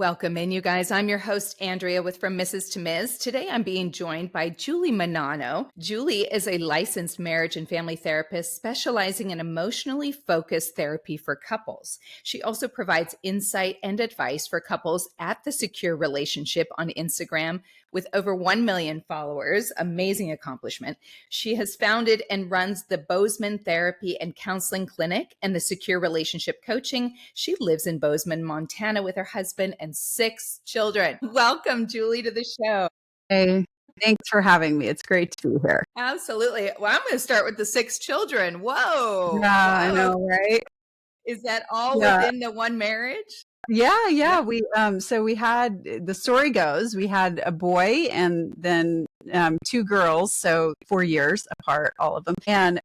Welcome in, you guys. I'm your host, Andrea, with From Mrs. to Ms. Today, I'm being joined by Julie Menanno. Julie is a licensed marriage and family therapist specializing in emotionally focused therapy for couples. She also provides insight and advice for couples at The Secure Relationship on Instagram with over 1 million followers. Amazing accomplishment. She has founded and runs the Bozeman Therapy and Counseling Clinic and the Secure Relationship Coaching. She lives in Bozeman, Montana with her husband and 6 children. Welcome, Julie, to the show. Hey, thanks for having me. It's great to be here. Absolutely. Well, I'm going to start with the 6 children. Whoa. Yeah, I Whoa. know, right? Is that all Yeah. within the one marriage? Yeah. We had, the story goes, we had a boy and then 2 girls, so 4 years apart, all of them. And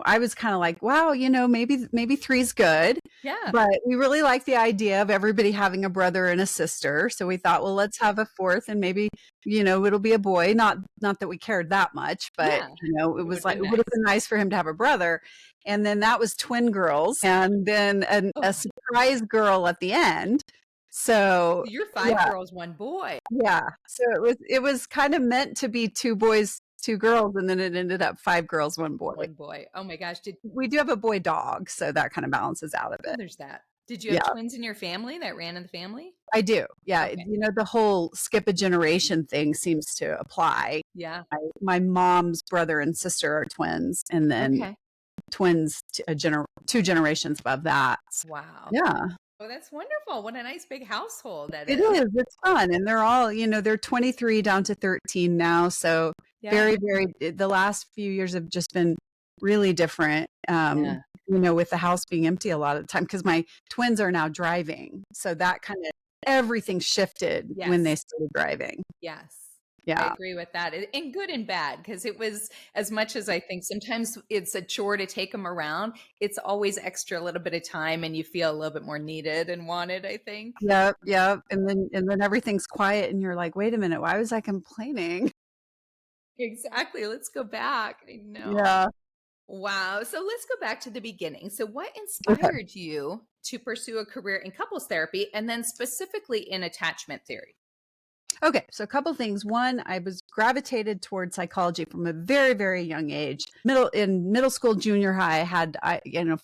I was kind of like, wow, maybe 3's good. Yeah. But we really like the idea of everybody having a brother and a sister. So we thought, well, let's have a 4th and maybe, it'll be a boy. Not that we cared that much, but Yeah. it was like, it would have been nice for him to have a brother. And then that was twin girls and then a surprise girl at the end. So you're 5 girls, 1 boy. Yeah. So it was kind of meant to be 2 boys, 2 girls, and then it ended up 5 girls, 1 boy. 1 boy. Oh my gosh. We do have a boy dog, so that kind of balances out a bit. There's that. Did you have twins in your family that ran in the family? I do. Yeah. Okay. The whole skip a generation thing seems to apply. Yeah. My mom's brother and sister are twins, and then twins 2 generations above that. Wow. Yeah. Oh, that's wonderful. What a nice big household that It is. is. It's fun. And they're all, they're 23 down to 13 now. So very, the last few years have just been really different, with the house being empty a lot of the time because my twins are now driving. So that kind of everything shifted when they started driving. Yes. Yeah. I agree with that. And good and bad, because it was, as much as I think sometimes it's a chore to take them around, it's always extra a little bit of time and you feel a little bit more needed and wanted, I think. Yep. And then everything's quiet and you're like, wait a minute, why was I complaining? Exactly. Let's go back. I know. Yeah. Wow. So let's go back to the beginning. So what inspired you to pursue a career in couples therapy and then specifically in attachment theory? Okay, so a couple things. One, I was gravitated towards psychology from a very, very young age. In middle school, junior high, I had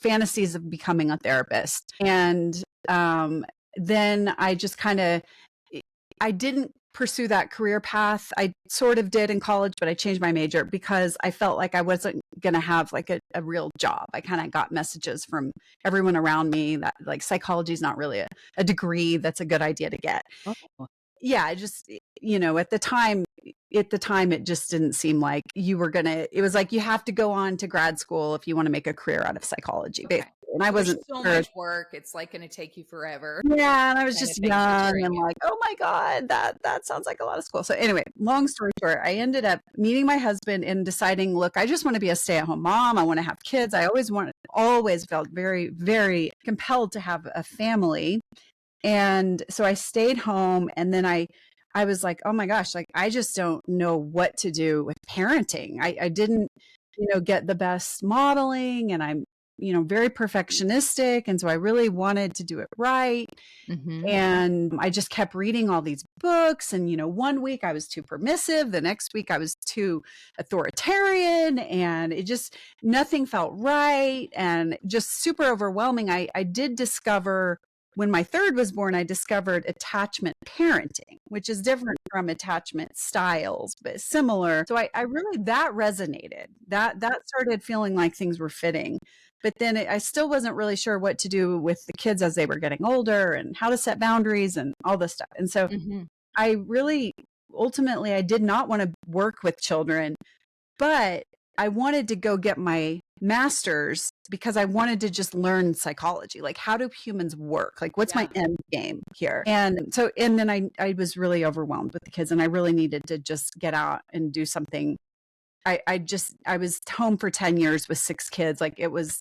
fantasies of becoming a therapist, and then I just I didn't pursue that career path. I sort of did in college, but I changed my major because I felt like I wasn't going to have like a real job. I kind of got messages from everyone around me that like psychology is not really a degree that's a good idea to get. Yeah, I just, at the time, it just didn't seem like it was like you have to go on to grad school if you want to make a career out of psychology. Basically. And I wasn't so much work. It's like going to take you forever. Yeah. And I was just young and like, oh my God, that sounds like a lot of school. So anyway, long story short, I ended up meeting my husband and deciding, look, I just want to be a stay-at-home mom. I want to have kids. I always felt very, very compelled to have a family. And so I stayed home and then I was like, oh my gosh, like, I just don't know what to do with parenting. I didn't, get the best modeling and I'm, very perfectionistic. And so I really wanted to do it right. Mm-hmm. And I just kept reading all these books. And, one week I was too permissive. The next week I was too authoritarian and nothing felt right and just super overwhelming. I did discover when my 3rd was born, I discovered attachment parenting, which is different from attachment styles, but similar. So I really, that resonated. That started feeling like things were fitting. But then I still wasn't really sure what to do with the kids as they were getting older and how to set boundaries and all this stuff. And so I really, ultimately, I did not want to work with children, but I wanted to go get my master's because I wanted to just learn psychology. Like, how do humans work? Like, what's my end game here? And then I was really overwhelmed with the kids and I really needed to just get out and do something. I was home for 10 years with 6 kids. Like I was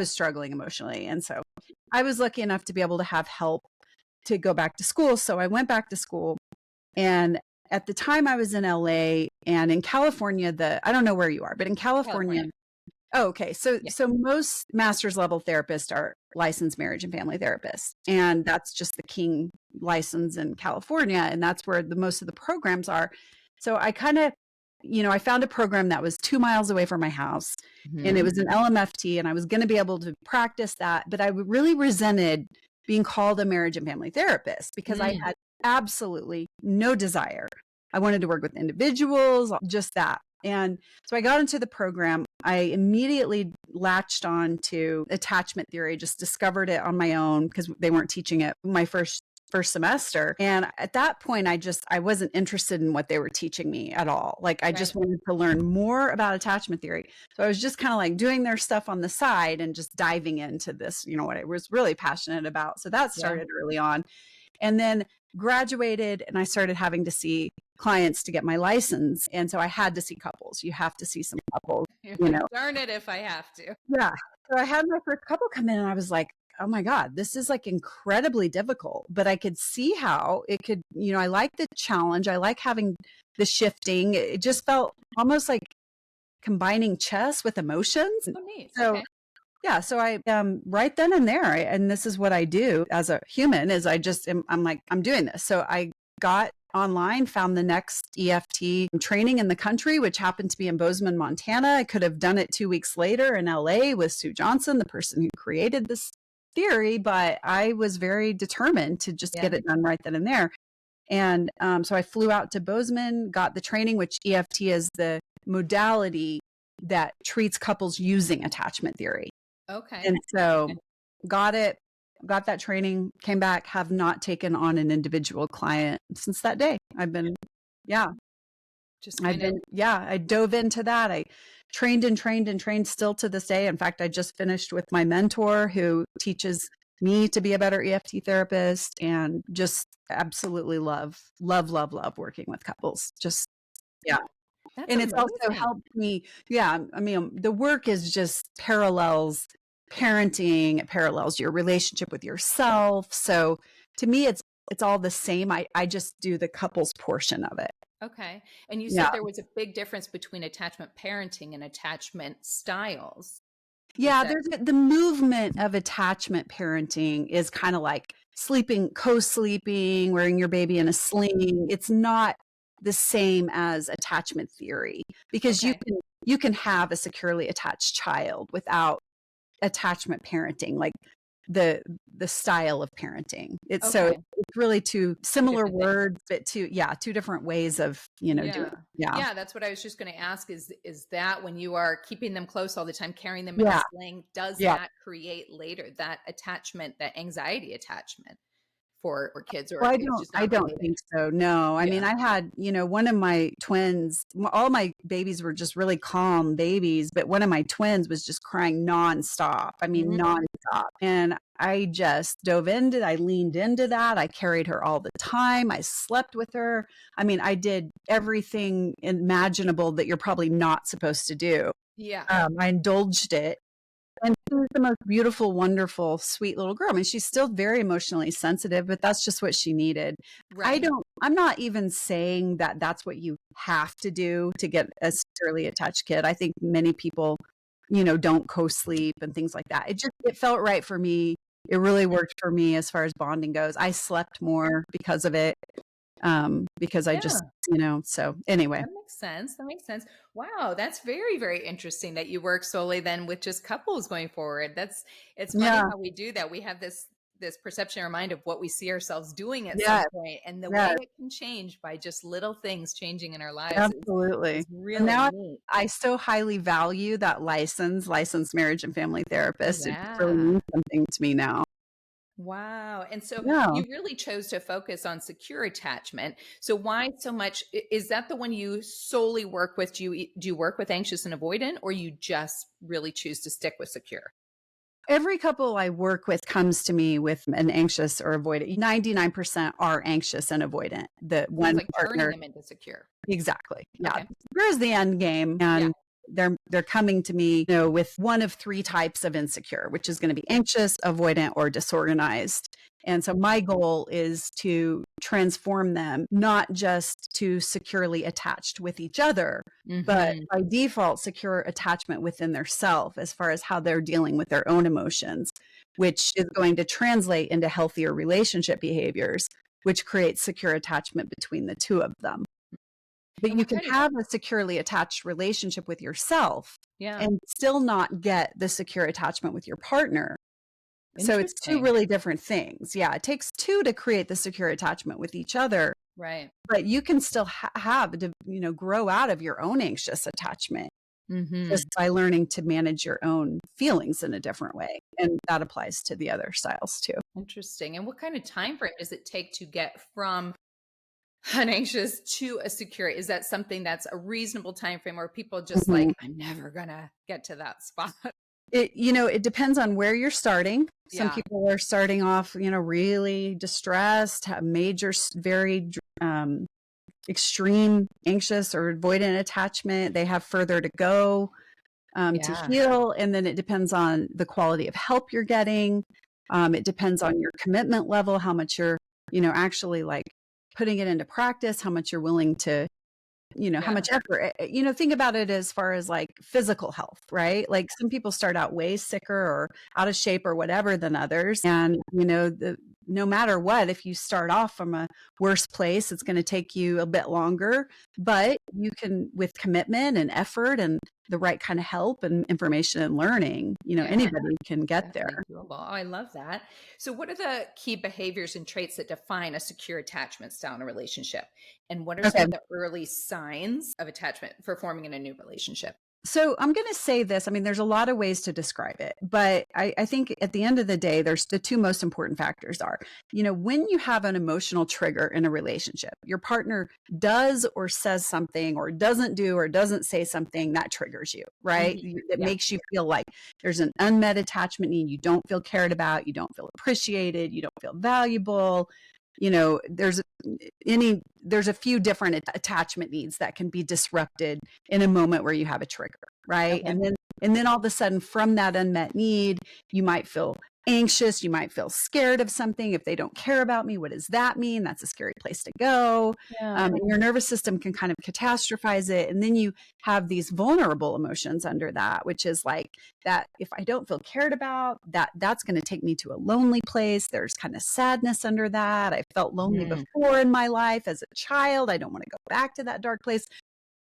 struggling emotionally. And so I was lucky enough to be able to have help to go back to school. So I went back to school, and at the time I was in LA, and in California, I don't know where you are, but in California. Oh, okay. So Yeah. most master's level therapists are licensed marriage and family therapists. And that's just the King license in California. And that's where the most of the programs are. So I kind of, I found a program that was 2 miles away from my house, and it Mhm. was an LMFT, and I was going to be able to practice that. But I really resented being called a marriage and family therapist because I Mm. had absolutely no desire. I wanted to work with individuals, just that. And so I got into the program. I immediately latched on to attachment theory, just discovered it on my own because they weren't teaching it my first semester. And at that point, I wasn't interested in what they were teaching me at all. Like I just Right. wanted to learn more about attachment theory. So I was just kind of like doing their stuff on the side and just diving into this, what I was really passionate about. So that Yeah. started early on. And then graduated, and I started having to see clients to get my license. And so I had to see couples. You have to see some couples, You're you like, know. darn it if I have to. Yeah. So I had my first couple come in, and I was like, oh my God, this is like incredibly difficult. But I could see how it could, I like the challenge. I like having the shifting. It just felt almost like combining chess with emotions. Oh, neat. So Okay. yeah, so I right then and there, and this is what I do as a human is I'm like, I'm doing this. So I got online, found the next EFT training in the country, which happened to be in Bozeman, Montana. I could have done it 2 weeks later in LA with Sue Johnson, the person who created this theory, but I was very determined to just Yeah. get it done right then and there. And so I flew out to Bozeman, got the training, which EFT is the modality that treats couples using attachment theory. Okay. And so Okay. got it, got that training, came back, have not taken on an individual client since that day. Yeah, Just kind of. I dove into that. I trained and trained and trained still to this day. In fact, I just finished with my mentor who teaches me to be a better EFT therapist, and just absolutely love working with couples. Just, yeah. That's And it's also amazing. helped me. Yeah. I mean, the work is just parallels parenting, it parallels your relationship with yourself. So to me, it's all the same. I just do the couples portion of it. Okay. And you Yeah. said there was a big difference between attachment parenting and attachment styles. Is Yeah. that The movement of attachment parenting is kind of like sleeping, co-sleeping, wearing your baby in a sling. It's not the same as attachment theory because okay? you can have a securely attached child without attachment parenting, like the style of parenting. Okay. It's really two Two similar different things. words, but two different ways of, doing Yeah. it. Yeah. Yeah, that's what I was just going to ask is that when you are keeping them close all the time, carrying them in a Yeah. sling, does Yeah. that create later that attachment, that anxiety attachment for kids, or Well, it's just I not don't related? think so. No. I Yeah. mean, I had, one of my twins, all my babies were just really calm babies, but one of my twins was just crying nonstop. I mean, Mhm. nonstop. And I just dove into, I leaned into that. I carried her all the time. I slept with her. I mean, I did everything imaginable that you're probably not supposed to do. Yeah. I indulged it. And she was the most beautiful, wonderful, sweet little girl. I mean, she's still very emotionally sensitive, but that's just what she needed. Right. I'm not even saying that that's what you have to do to get a securely attached kid. I think many people, don't co-sleep and things like that. It felt right for me. It really worked for me as far as bonding goes. I slept more because of it. Because I just, Yeah. so anyway. That makes sense. That makes sense. Wow, that's very, very interesting that you work solely then with just couples going forward. It's funny Yeah. how we do that. We have this perception in our mind of what we see ourselves doing at some Yeah. point, and the way Yeah. it can change by just little things changing in our lives Absolutely. is And really now neat. I so highly value that licensed marriage and family therapist. It just really Yeah. means something to me now. Wow. And so Yeah. you really chose to focus on secure attachment. So why so much? Is that the one you solely work with? Do you work with anxious and avoidant, or you just really choose to stick with secure? Every couple I work with comes to me with an anxious or avoidant. 99% are anxious and avoidant. The So it's one like turning partner. them into secure. Exactly. Yeah. Okay. Here's the end game. Yeah. And they're coming to me, with one of three types of insecure, which is going to be anxious, avoidant, or disorganized. And so my goal is to transform them, not just to securely attached with each other, but by default, secure attachment within their self as far as how they're dealing with their own emotions, which is going to translate into healthier relationship behaviors, which creates secure attachment between the two of them. But And you can have a securely attached relationship with yourself and still not get the secure attachment with your partner. So it's two really different things. Yeah, it takes two to create the secure attachment with each other. Right. But you can still have to, grow out of your own anxious attachment just by learning to manage your own feelings in a different way. And that applies to the other styles too. Interesting. And what kind of time frame does it take to get from an anxious to a secure? Is that something that's a reasonable time frame, or people just like, I'm never gonna get to that spot? It depends on where you're starting. Some people are starting off, really distressed, have major, very extreme anxious or avoidant attachment. They have further to go to heal. And then it depends on the quality of help you're getting. It depends on your commitment level, how much you're, actually like putting it into practice, how much you're willing to, how much effort, think about it as far as like physical health, right? Like some people start out way sicker or out of shape or whatever than others. And, no matter what, if you start off from a worse place, it's going to take you a bit longer, but you can, with commitment and effort and the right kind of help and information and learning, anybody can get there. Doable. Oh, I love that. So what are the key behaviors and traits that define a secure attachment style in a relationship? And what are some of the early signs of attachment for forming in a new relationship? So I'm going to say this. I mean, there's a lot of ways to describe it, but I think at the end of the day, there's the two most important factors are, when you have an emotional trigger in a relationship, your partner does or says something or doesn't do or doesn't say something that triggers you, right? It makes you feel like there's an unmet attachment need. You don't feel cared about. You don't feel appreciated. You don't feel valuable. There's a few different attachment needs that can be disrupted in a moment where you have a trigger, right? And then all of a sudden from that unmet need, you might feel anxious, you might feel scared of something. If they don't care about me, what does that mean? That's a scary place to go. And your nervous system can kind of catastrophize it. And then you have these vulnerable emotions under that, which is like that if I don't feel cared about, that's going to take me to a lonely place. There's kind of sadness under that. I felt lonely before in my life as a child. I don't want to go back to that dark place.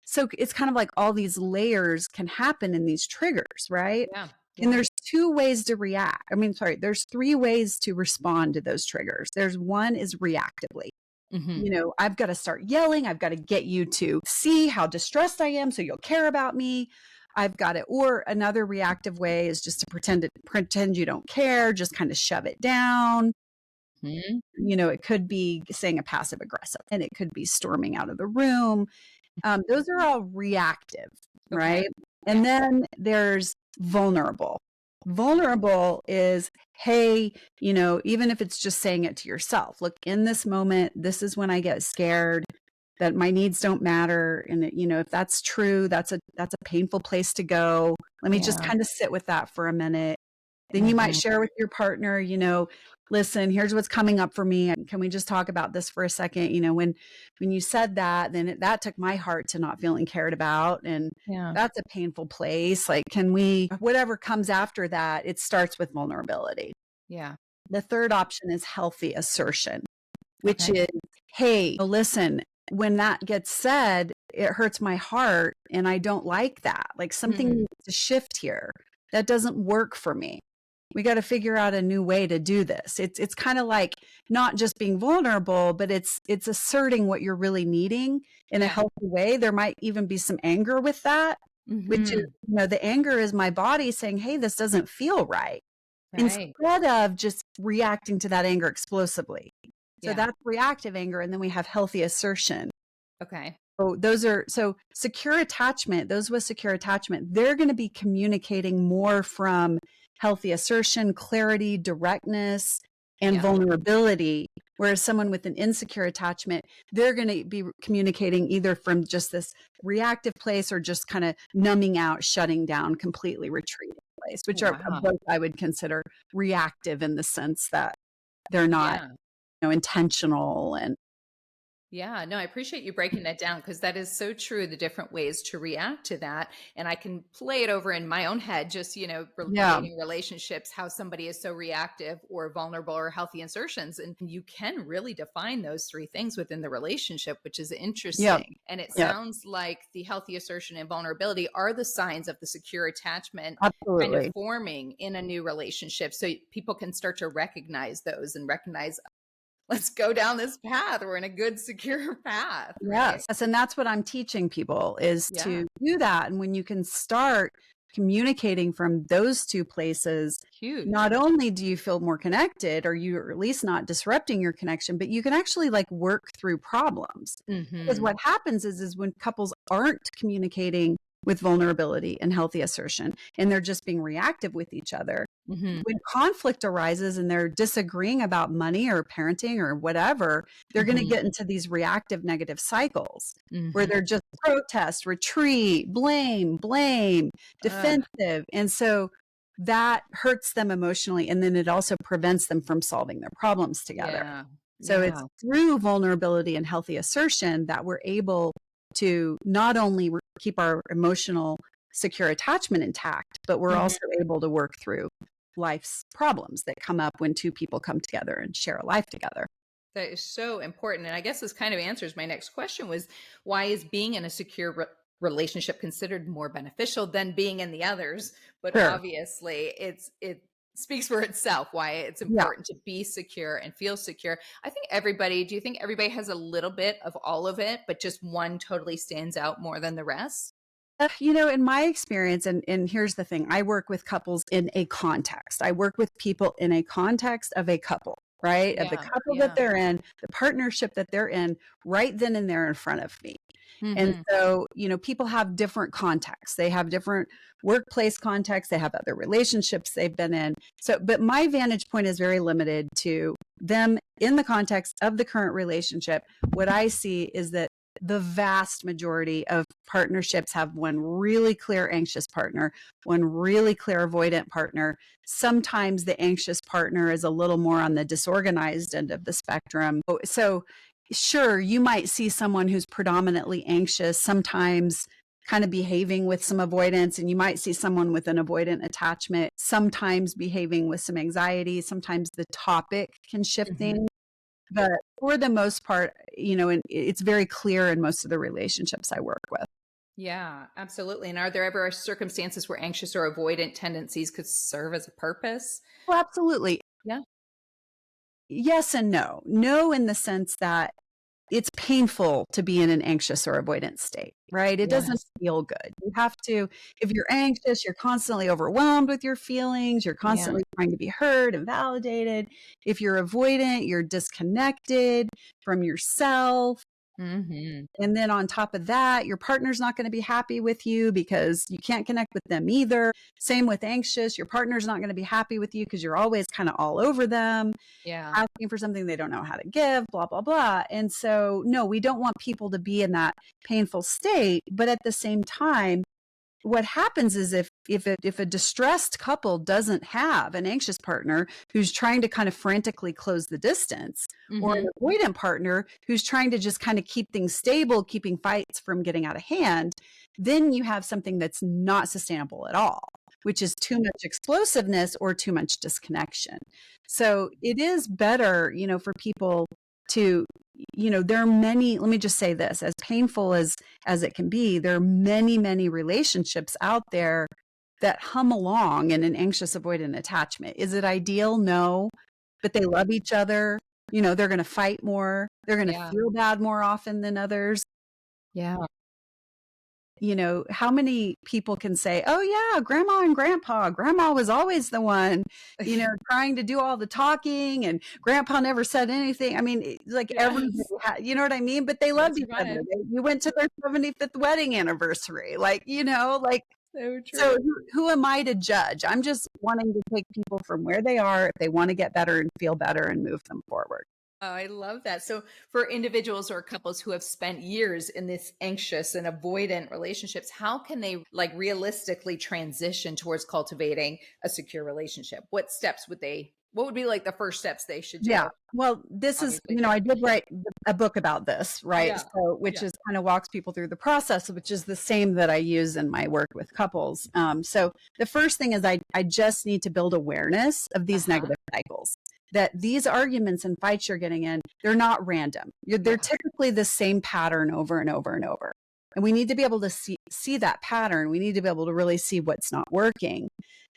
So it's kind of like all these layers can happen in these triggers, right? Yeah. And there's two ways to react. There's three ways to respond to those triggers. One is reactively. I've got to start yelling. I've got to get you to see how distressed I am so you'll care about me. I've got it. Or another reactive way is just to pretend you don't care, just kind of shove it down. It could be saying a passive aggressive, and it could be storming out of the room. Those are all reactive, right? And then there's vulnerable. Vulnerable is, hey, even if it's just saying it to yourself, look, in this moment, this is when I get scared that my needs don't matter. And if that's true, that's a painful place to go. Let me just kind of sit with that for a minute. Then you might share with your partner, listen, here's what's coming up for me. Can we just talk about this for a second? When you said that, then that took my heart to not feeling cared about. And that's a painful place. Like, whatever comes after that, it starts with vulnerability. Yeah. The third option is healthy assertion, which is, hey, listen, when that gets said, it hurts my heart and I don't like that. Like something needs to shift here. That doesn't work for me. We got to figure out a new way to do this. It's kind of like not just being vulnerable, but it's asserting what you're really needing in a healthy way. There might even be some anger with that, which is, the anger is my body saying, hey, this doesn't feel right. Instead of just reacting to that anger explosively. So that's reactive anger. And then we have healthy assertion. Okay. So secure attachment, those with secure attachment, they're going to be communicating more from healthy assertion, clarity, directness, and vulnerability, Whereas someone with an insecure attachment, they're going to be communicating either from just this reactive place or just kind of numbing out, shutting down, completely retreating place, which are Wow. both I would consider reactive in the sense that they're not, Yeah. intentional and Yeah, no, I appreciate you breaking that down because that is so true, the different ways to react to that. And I can play it over in my own head, just, yeah, dating relationships, how somebody is so reactive or vulnerable or healthy insertions. And you can really define those three things within the relationship, which is yeah, interesting. And it yeah, sounds like the healthy assertion and vulnerability are the signs of the secure attachment kind of absolutely. forming in a new relationship. So people can start to recognize those and recognize, let's go down this path. We're in a good, secure path, right? Yes. And that's what I'm teaching people is Yeah, to do that. And when you can start communicating from those two places, huge. not only do you feel more connected, or you're at least not disrupting your connection, but you can actually like work through problems. Because Mhm, what happens is when couples aren't communicating with vulnerability and healthy assertion, and they're just being reactive with each other, mhm, when conflict arises and they're disagreeing about money or parenting or whatever, they're going to mhm, get into these reactive negative cycles where mhm. they're just protest, retreat, blame, Ugh, defensive. And so that hurts them emotionally. And then it also prevents them from solving their problems together. yeah, So it's yeah, through vulnerability and healthy assertion that we're able to not only keep our emotional secure attachment intact, but we're mhm. also able to work through life's problems that come up when two people come together and share a life together. That is so important, and I guess this kind of answers my next question was, why is being in a secure relationship considered more beneficial than being in the others? But Sure. obviously, it speaks for itself why it's Yeah. important to be secure and feel secure. I think everybody do you think everybody has a little bit of all of it, but just one totally stands out more than the rest? In my experience, and here's the thing, I work with couples in a context. I work with people in a context of a couple, right? Of the Yeah, couple that yeah. they're in, the partnership that they're in, right then and there in front of me. And Mhm, so, people have different contexts. They have different workplace contexts. They have other relationships they've been in. So, but my vantage point is very limited to them in the context of the current relationship. What I see is that the vast majority of partnerships have one really clear anxious partner, one really clear avoidant partner. Sometimes the anxious partner is a little more on the disorganized end of the spectrum. So, sure, you might see someone who's predominantly anxious, sometimes kind of behaving with some avoidance, and you might see someone with an avoidant attachment, sometimes behaving with some anxiety. Sometimes the topic can shift mhm. things. But for the most part, and it's very clear in most of the relationships I work with. Yeah, absolutely. And are there ever circumstances where anxious or avoidant tendencies could serve as a purpose? Well, absolutely. Yeah. Yes and no. No, in the sense that it's painful to be in an anxious or avoidant state, right? It doesn't Yes. feel good. You have to, if you're anxious, you're constantly overwhelmed with your feelings. You're Yeah. constantly trying to be heard and validated. If you're avoidant, you're disconnected from yourself. Mhm. And then on top of that, your partner's not going to be happy with you because you can't connect with them either. Same with anxious. Your partner's not going to be happy with you because you're always kind of all over them, Yeah. asking for something they don't know how to give, blah, blah, blah. And so, no, we don't want people to be in that painful state. But at the same time, what happens is if a distressed couple doesn't have an anxious partner who's trying to kind of frantically close the distance, or an Mhm. avoidant partner who's trying to just kind of keep things stable, keeping fights from getting out of hand, then you have something that's not sustainable at all, which is too much explosiveness or too much disconnection. So it is better, for people to, there are many, let me just say this, as painful as it can be, there are many, many relationships out there that hum along in an anxious avoidant attachment. Is it ideal? No. But they love each other. They're going to fight more. They're going to Yeah. feel bad more often than others. Yeah. How many people can say, oh, yeah, grandma and grandpa was always the one, trying to do all the talking, and grandpa never said anything. I mean, like everybody Yes. had, you know what I mean? But they loved That's each other. right. You went to their 75th wedding anniversary. Like, So so true. who am I to judge? I'm just wanting to take people from where they are if they want to get better and feel better and move them forward. Oh, I love that. So, for individuals or couples who have spent years in this anxious and avoidant relationships, how can they like realistically transition towards cultivating a secure relationship? What would be like the first steps they should do? Yeah. Well, this is, Obviously. I did write a book about this, right? Yeah. So, which Yeah. is kind of walks people through the process, which is the same that I use in my work with couples. So the first thing is I just need to build awareness of these Uh-huh. negative cycles. That these arguments and fights you're getting in, they're not random. They're Yeah. typically the same pattern over and over and over. And we need to be able to see that pattern. We need to be able to really see what's not working.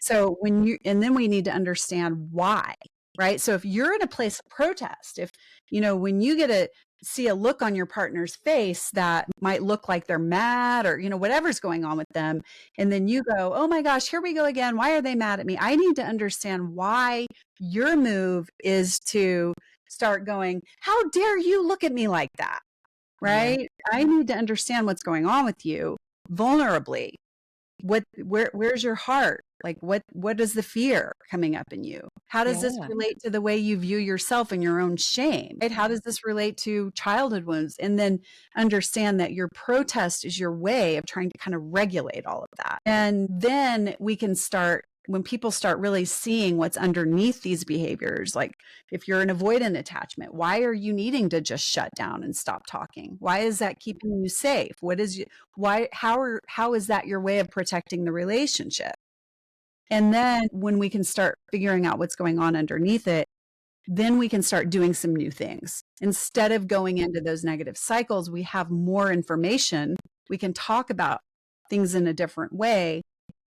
So and then we need to understand why, right? So if you're in a place of protest, if, when you see a look on your partner's face that might look like they're mad or, whatever's going on with them, and then you go, oh my gosh, here we go again. Why are they mad at me? I need to understand why your move is to start going, how dare you look at me like that? Yeah. Right? I need to understand what's going on with you vulnerably. Where's your heart? Like what is the fear coming up in you? How does this Yeah. relate to the way you view yourself and your own shame? Right? How does this relate to childhood wounds? And then understand that your protest is your way of trying to kind of regulate all of that. And then we can start, when people start really seeing what's underneath these behaviors, like if you're an avoidant attachment, why are you needing to just shut down and stop talking? Why is that keeping you safe? How is that your way of protecting the relationship? And then when we can start figuring out what's going on underneath it, then we can start doing some new things. Instead of going into those negative cycles, we have more information. We can talk about things in a different way.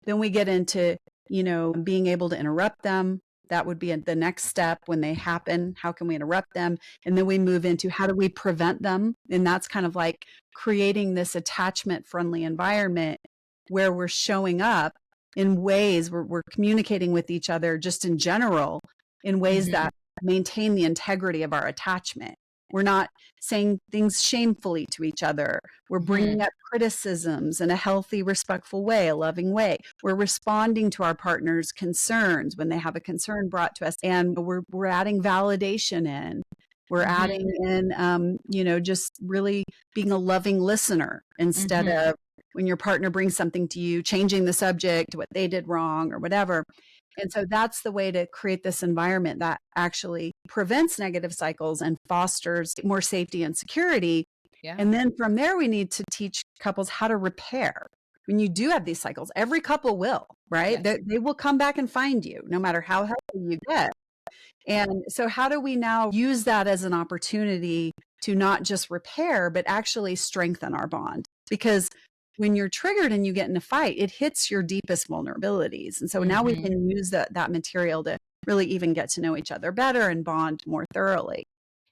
Then we get into, being able to interrupt them. That would be the next step when they happen. How can we interrupt them? And then we move into how do we prevent them? And that's kind of like creating this attachment friendly environment where we're showing up in ways where we're communicating with each other just in general in ways Mhm. that maintain the integrity of our attachment. We're not saying things shamefully to each other. We're Mhm. bringing up criticisms in a healthy, respectful way, a loving way. We're responding to our partner's concerns when they have a concern brought to us, and we're adding validation in. We're Mhm. adding in, just really being a loving listener instead Mhm. of when your partner brings something to you, changing the subject, what they did wrong or whatever. And so that's the way to create this environment that actually prevents negative cycles and fosters more safety and security. Yeah. And then from there, we need to teach couples how to repair. When you do have these cycles, every couple will, right? Yes. They will come back and find you no matter how healthy you get. And so, how do we now use that as an opportunity to not just repair, but actually strengthen our bond? Because when you're triggered and you get in a fight, it hits your deepest vulnerabilities. And so now we Mhm. can use that material to really even get to know each other better and bond more thoroughly.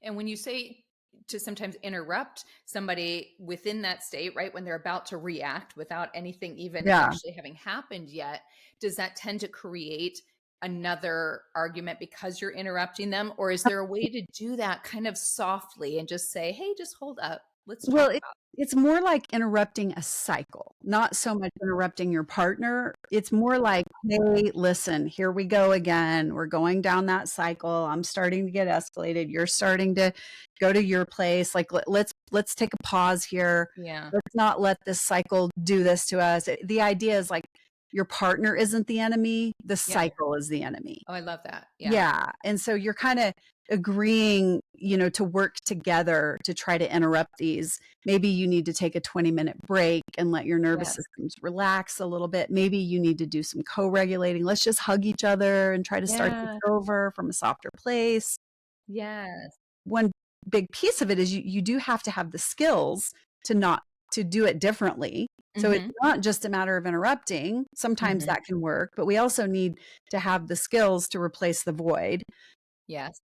And when you say to sometimes interrupt somebody within that state, right, when they're about to react without anything even Yeah. actually having happened yet, does that tend to create another argument because you're interrupting them? Or is there a way to do that kind of softly and just say, hey, just hold up. Let's Well, talk about it's more like interrupting a cycle, not so much interrupting your partner. It's more like, hey, listen, here we go again. We're going down that cycle. I'm starting to get escalated. You're starting to go to your place. Like let's take a pause here. Yeah. Let's not let this cycle do this to us. The idea is like your partner isn't the enemy, the Yeah. cycle is the enemy. Oh, I love that. Yeah. Yeah. And so you're kind of agreeing, to work together to try to interrupt these. Maybe you need to take a 20-minute break and let your nervous Yes. systems relax a little bit. Maybe you need to do some co-regulating. Let's just hug each other and try to start this Yeah. over from a softer place. Yes. One big piece of it is you do have to have the skills to do it differently. So it's Hmm. not just a matter of interrupting. Sometimes Hmm. that can work, but we also need to have the skills to replace the void. Yes.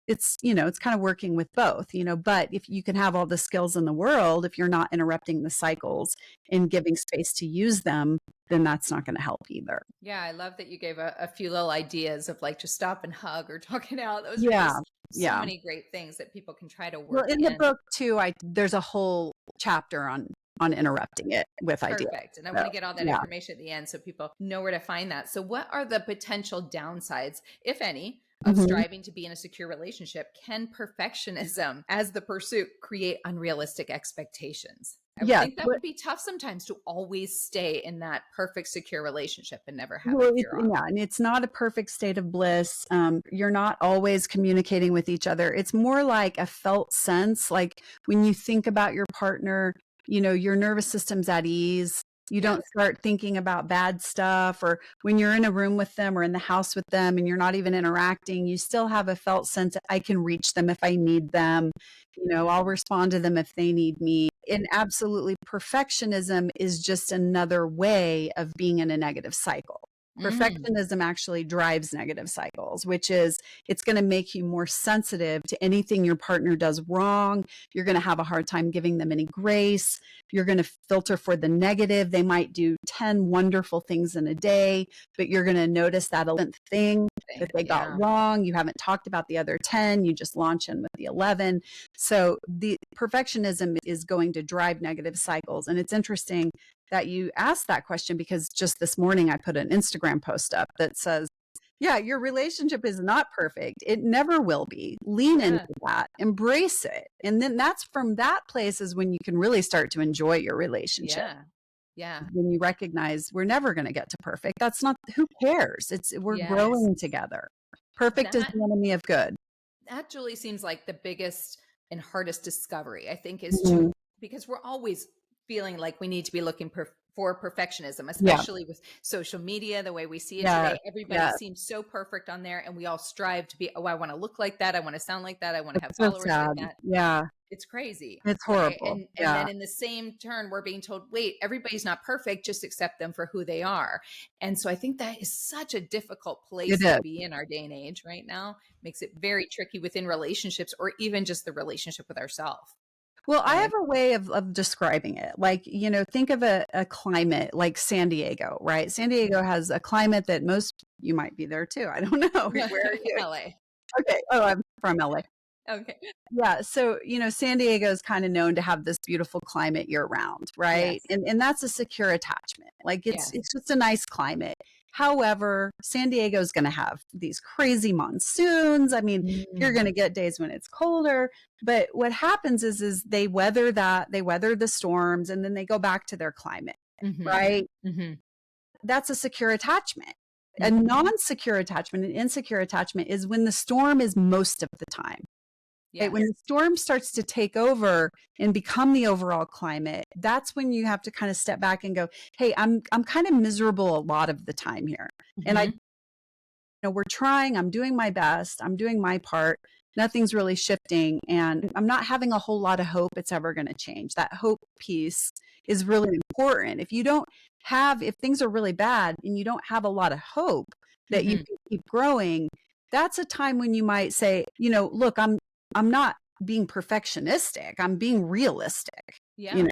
It's kind of working with both, but if you can have all the skills in the world, if you're not interrupting the cycles and giving space to use them, then that's not going to help either. Yeah, I love that you gave a few little ideas of like just stop and hug or talk it out. Those are Yeah. just so Yeah. many great things that people can try to Well, work in the in. book too, there's a whole chapter on interrupting it with ideas. Perfect. And I want So, to get all that yeah. information at the end so people know where to find that. So, what are the potential downsides, if any, of Mhm. striving to be in a secure relationship, can perfectionism as the pursuit create unrealistic expectations? I would Yes. think that would be tough sometimes to always stay in that perfect, secure relationship and never have it Well, veer off. yeah, and it's not a perfect state of bliss. You're not always communicating with each other. It's more like a felt sense. Like when you think about your partner, your nervous system's at ease. You Yes. don't start thinking about bad stuff, or when you're in a room with them or in the house with them and you're not even interacting, you still have a felt sense that I can reach them if I need them. I'll respond to them if they need me. And absolutely, perfectionism is just another way of being in a negative cycle. Mm, Perfectionism actually drives negative cycles, which is it's going to make you more sensitive to anything your partner does wrong. You're going to have a hard time giving them any grace. You're going to filter for the negative. They might do 10 wonderful things in a day, but you're going to notice that 11th thing that they got yeah. wrong. You haven't talked about the other 10. You just launch in with the 11. So the perfectionism is going to drive negative cycles. And it's interesting that you asked that question because just this morning I put an Instagram post up that says, yeah, your relationship is not perfect. It never will be. Lean into Yeah. that, embrace it. And then that's from that place is when you can really start to enjoy your relationship. Yeah. Yeah. When you recognize we're never going to get to perfect. That's not, who cares? We're Yes. growing together. Perfect is That the enemy of good. that Julie seems like the biggest and hardest discovery, I think, is to Mhm. because we're always feeling like we need to be looking for perfectionism, Yeah. especially with social media, the way we see it Yeah. today. Everybody Yeah. seems so perfect on there, and we all strive to be, oh, I want to look like that. I want to sound like that. I want to have It's so followers like sad. that. Yeah. It's crazy, It's right? horrible. And Yeah. then in the same turn, we're being told, wait, everybody's not perfect, just accept them for who they are. And so I think that is such a difficult It place to is. be in our day and age right now. Makes it very tricky within relationships or even just the relationship with ourselves, Well, I have right? a way of describing it. Like, think of a climate like San Diego, right? San Diego has a climate that you might be there too. I don't know. Where are you? LA. Okay. Oh, I'm from LA. Okay. Yeah. So, San Diego is kind of known to have this beautiful climate year round, right? Yes. And that's a secure attachment. Like Yes. it's just a nice climate. However, San Diego is going to have these crazy monsoons. I mean, you're Mm. going to get days when it's colder, but what happens is they weather the storms and then they go back to their climate, Hmm. right? Hmm. That's a secure attachment. A Hmm. non-secure attachment, an insecure attachment is when the storm is most of the time. Right? When Yes. the storm starts to take over and become the overall climate, that's when you have to kind of step back and go, "Hey, I'm kind of miserable a lot of the time here." And Hmm. we're trying, I'm doing my best, I'm doing my part. Nothing's really shifting and I'm not having a whole lot of hope it's ever going to change. That hope piece is really important. If things are really bad and you don't have a lot of hope that you Hmm. can keep growing, that's a time when you might say, look, I'm not being perfectionistic. I'm being realistic. You Yeah. know,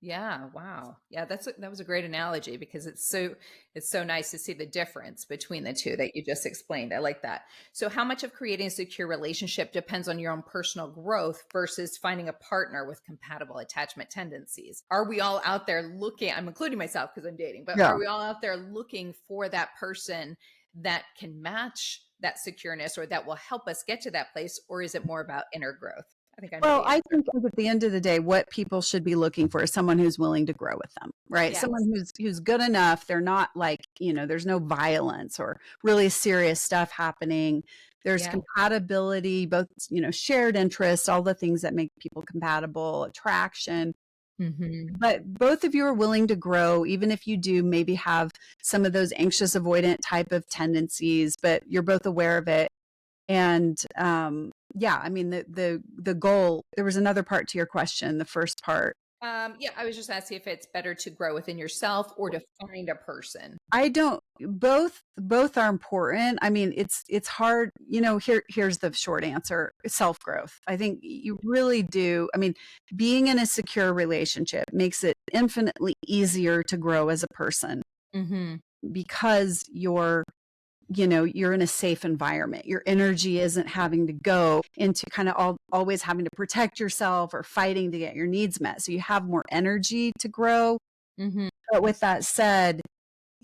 Yeah, wow. Yeah, that was a great analogy because it's so nice to see the difference between the two that you just explained. I like that. So how much of creating a secure relationship depends on your own personal growth versus finding a partner with compatible attachment tendencies? Are we all out there looking, I'm including myself because I'm dating, but yeah. are we all out there looking for that person that can match that secureness or that will help us get to that place, or is it more about inner growth? I think I know Well, the I answer. think at the end of the day, what people should be looking for is someone who's willing to grow with them, right? Yes. Someone who's good enough. They're not like, there's no violence or really serious stuff happening. There's Yeah. compatibility, both, shared interests, all the things that make people compatible, attraction. Hmm. But both of you are willing to grow, even if you do maybe have some of those anxious avoidant type of tendencies, but you're both aware of it. And yeah, I mean the goal. There was another part to your question. The first part, Yeah, I was just asking if it's better to grow within yourself or to find a person. I don't. Both are important. I mean, it's hard. Here's the short answer: self growth. I think you really do. I mean, being in a secure relationship makes it infinitely easier to grow as a person Hmm. because you're in a safe environment. Your energy isn't having to go into kind of always having to protect yourself or fighting to get your needs met. So you have more energy to grow. Hmm. But with that said,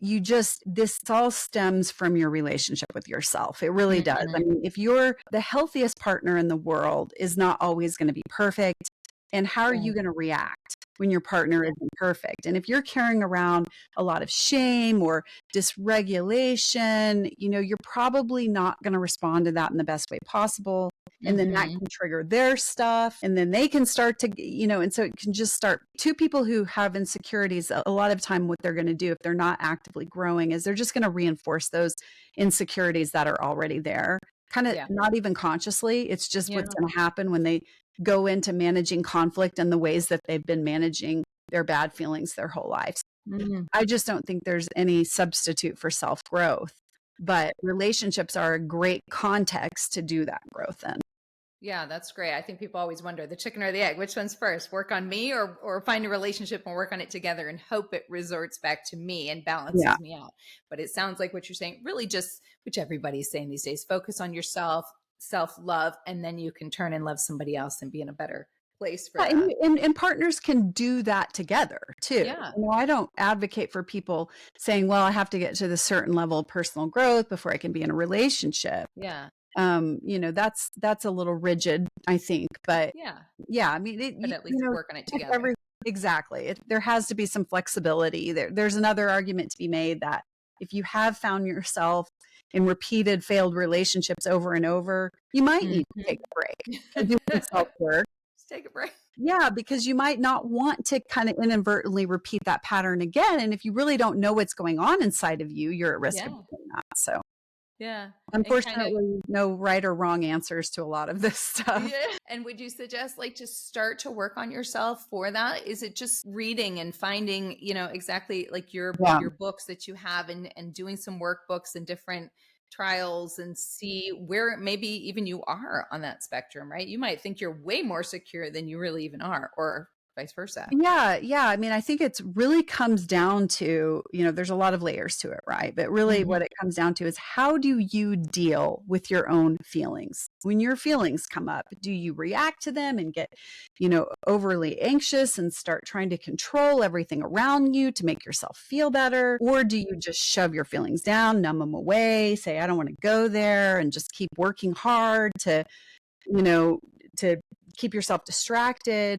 this all stems from your relationship with yourself. It really does. I Mhm. mean, if you're the healthiest partner in the world is not always going to be perfect. And how are you Right. going to react when your partner isn't perfect? And if you're carrying around a lot of shame or dysregulation, you're probably not going to respond to that in the best way possible. And then that Mhm. can trigger their stuff. And then they can start to, and so it can just start. Two people who have insecurities, a lot of time, what they're going to do if they're not actively growing is they're just going to reinforce those insecurities that are already there, kind of Yeah. not even consciously. It's just Yeah. what's going to happen when they go into managing conflict in the ways that they've been managing their bad feelings their whole lives. Mm. I just don't think there's any substitute for self-growth, but relationships are a great context to do that growth in. Yeah, that's great. I think people always wonder the chicken or the egg, which one's first? Work on me or find a relationship and work on it together and hope it resorts back to me and Yeah. balances me out. But it sounds like what you're saying, really just which everybody's saying these days, focus on yourself, self-love, and then you can turn and love somebody else and be in a better place for Yeah, that. and partners can do that together too. Yeah. I don't advocate for people saying, well, I have to get to this certain level of personal growth before I can be in a relationship. Yeah. That's a little rigid, I think, but Yeah. yeah, I mean, But at least work on it with together. exactly. There has to be some flexibility. There's another argument to be made that if you have found yourself in repeated failed relationships over and over, you might need to take Mhm. a break and do some self work. Just take a break. Yeah, because you might not want to kind of inadvertently repeat that pattern again. And if you really don't know what's going on inside of you, you're at risk of Yeah. doing that. So, Yeah. And kind of unfortunately, no right or wrong answers to a lot of this stuff. yeah. And would you suggest like just start to work on yourself for that? Is it just reading and finding, exactly like Yeah. your books that you have and doing some workbooks and different trials and see where maybe even you are on that spectrum, right? You might think you're way more secure than you really even are, or vice versa. Yeah. I mean, I think it's really comes down to, there's a lot of layers to it, right? But really Hmm. what it comes down to is how do you deal with your own feelings? When your feelings come up, do you react to them and get, overly anxious and start trying to control everything around you to make yourself feel better? Or do you just shove your feelings down, numb them away, say, I don't want to go there, and just keep working hard you know, to keep yourself distracted?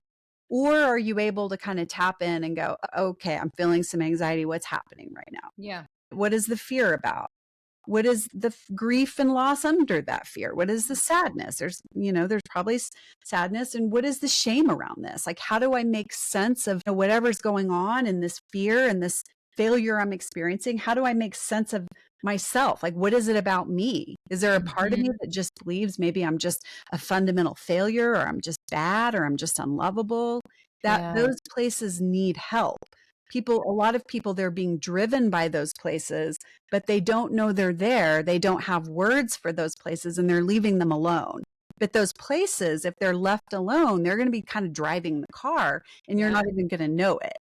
Or are you able to kind of tap in and go, okay, I'm feeling some anxiety. What's happening right now? Yeah. What is the fear about? What is the grief and loss under that fear? What is the sadness? There's probably sadness. And what is the shame around this? Like, how do I make sense of whatever's going on in this fear and this failure I'm experiencing? How do I make sense of myself? Like, what is it about me? Is there a part of me Hmm. that just believes maybe I'm just a fundamental failure, or I'm just bad, or I'm just unlovable? That Yeah. those places need help. A lot of people, they're being driven by those places, but they don't know they're there. They don't have words for those places, and they're leaving them alone. But those places, if they're left alone, they're going to be kind of driving the car, and you're Yeah. not even going to know it.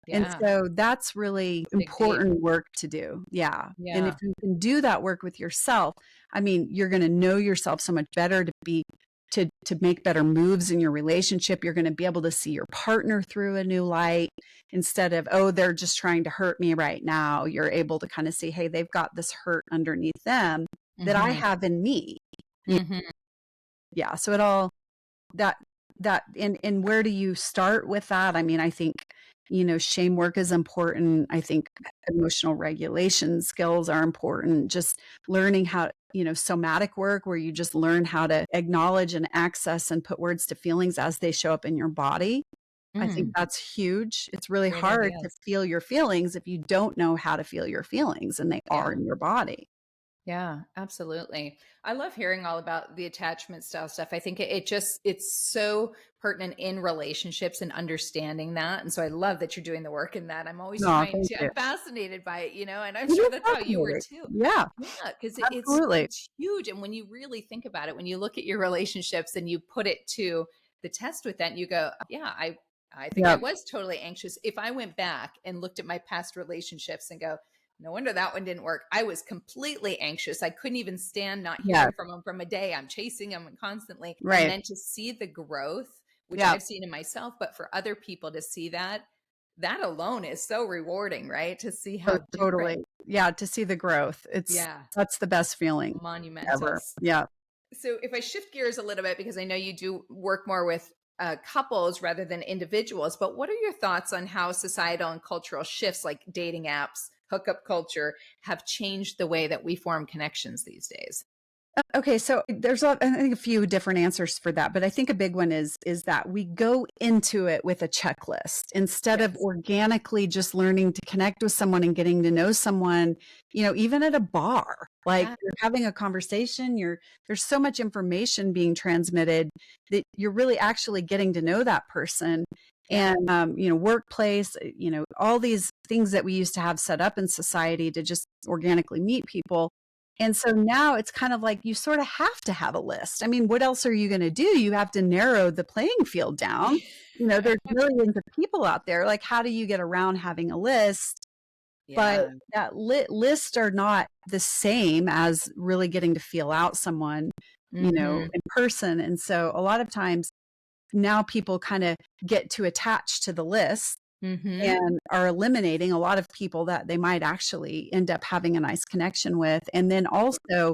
And Yeah. so that's really Dig deep. important work to do. Yeah. And if Yeah. you can do that work with yourself, I mean, you're going to know yourself so much better to make better moves in your relationship. You're going to be able to see your partner through a new light instead of, oh, they're just trying to hurt me right now. You're able to kind of see, hey, they've got this hurt underneath them that I Hmm. have in me. Hmm. Yeah. So it all that and where do you start with that? I mean, I think, shame work is important. I think emotional regulation skills are important. Just learning how, somatic work where you just learn how to acknowledge and access and put words to feelings as they show up in your body. I think Mm. that's huge. It's really Great hard to ideas. feel your feelings if you don't know how to feel your feelings, and they are Yeah. in your body. Yeah, absolutely. I love hearing all about the attachment style stuff. I think it's so pertinent in relationships and understanding that. And so I love that you're doing the work in that. I'm always No, trying thank to, you. I'm fascinated by it, and I'm It sure is that's how you were fascinating. too. Yeah, Yeah, because absolutely. it's huge. And when you really think about it, when you look at your relationships and you put it to the test with that, and you go, yeah, I think I Yep. was totally anxious. If I went back and looked at my past relationships and go, no wonder that one didn't work. I was completely anxious. I couldn't even stand not Yes. hearing from him from a day. I'm chasing him constantly. And Right. then to see the growth, which Yep. I've seen in myself, but for other people to see that, that alone is so rewarding, right? To see Oh, how totally. different. Yeah, to see the growth. Yeah. That's the best feeling Monumental. ever. Yeah. So if I shift gears a little bit, because I know you do work more with couples rather than individuals, but what are your thoughts on how societal and cultural shifts like dating apps, hookup culture have changed the way that we form connections these days? Okay, so there's I think a few different answers for that, but I think a big one is that we go into it with a checklist instead of Yes. organically just learning to connect with someone and getting to know someone, even at a bar. Like Yeah. you're having a conversation, there's so much information being transmitted that you're really actually getting to know that person. Yeah. And workplace, all these things that we used to have set up in society to just organically meet people, and so now it's kind of like you sort of have to have a list. I mean, what else are you going to do? You have to narrow the playing field down. There's millions of people out there. Like, how do you get around having a list? But Yeah. that lists are not the same as really getting to feel out someone, Hmm. in person. And so a lot of times now people kind of get too attached to the list Hmm. and are eliminating a lot of people that they might actually end up having a nice connection with. And then also,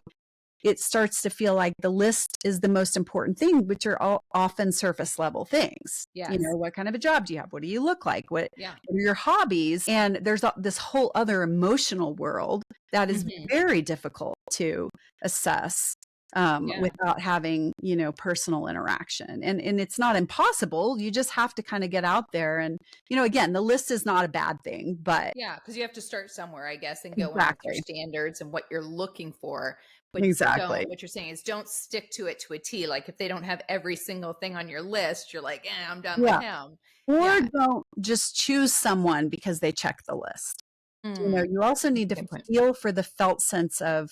it starts to feel like the list is the most important thing, which are all often surface level things. Yes. What kind of a job do you have? What do you look like? Yeah. What are your hobbies? And there's this whole other emotional world that is Hmm. very difficult to assess Yeah. without having, personal interaction. And it's not impossible. You just have to kind of get out there. And, again, the list is not a bad thing, but Yeah. Because you have to start somewhere, I guess, and go in with your exactly, standards and what you're looking for. But exactly. what you're saying is don't stick to it to a T. Like if they don't have every single thing on your list, you're like, I'm done with Yeah. him. Or Yeah. don't just choose someone because they check the list. Mm, You also that's need a to good point. feel for the felt sense of